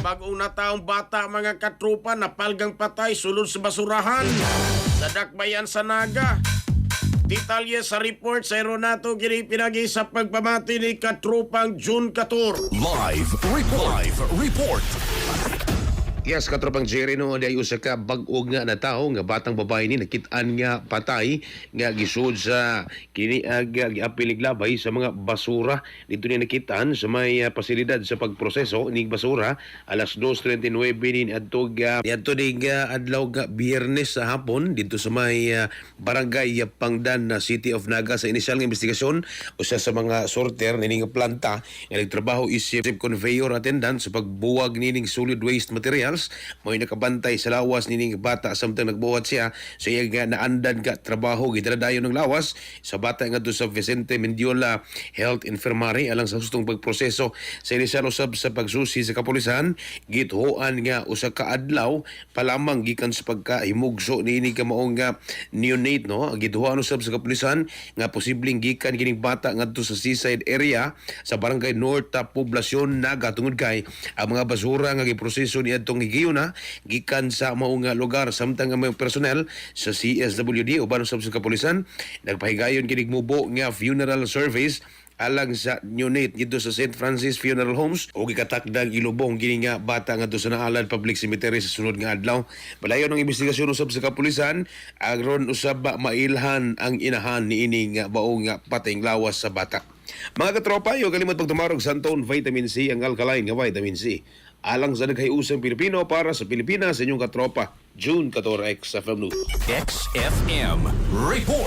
bagong nataong bata mga katrupa napalgang patay sulod sa basurahan sa Dakbayan sa Naga. Detalye sa report sa Aeronato kini pinagi sa pagpamati ni katrupang June Katur. Live report. Yes, katropang Jerry no, day usa ka bag-og nga na tao nga batang babae ni nakit-an nga patay nga gisud sa kini giapilig labay sa mga basura dito ni nakitaan sa may pasilidad sa pagproseso ning basura alas 2:39 din adto ning adlaw nga Biyernes sa hapon dito sa may barangay Pangdan na City of Naga. Sa inisyal nga investigasyon usa sa mga sorter nining planta nga nagtrabaho isip conveyor attendant sa pagbuwag nining solid waste materials mo'y nakabantay sa lawas nining bata samtang nagbuhat siya sa iya nga naandan ka trabaho gitradayon ng lawas sa bata nga doon sa Vicente Mendiola Health Infirmary alang sa hustong pagproseso sa inisyal usab sa pagsusi sa kapulisan githuan nga usa ka adlaw palamang gikan sa pagkahimugso niini ka maong nga neonate no githuan usab sa kapulisan nga posibleng gikan kining bata ngadto sa seaside area sa barangay North Poblacion Naga tungod kay ang mga basura nga giproseso niadtong giyuna gikan sa maong lugar samtang ang mga personnel sa CSWD uban usab sa kapulisan nagpahigayon kining mubo nga funeral service alang sa neonate dito sa St. Francis Funeral Homes o gikatakdang ilubong gini nga bata nga sa Naalad Public Cemetery sa sunod nga adlaw. Balayon ng investigasyon usab sa kapulisan agron usab mailhan ang inahan niini nga baong nga pating lawas sa bata. Mga katropa, yung kalimot pagtumarog sa Santon Vitamin C ang alkaline nga vitamin C alang sa naghiusang Pilipino para sa Pilipinas sa inyong katropa June 14 XFM News. XFM report.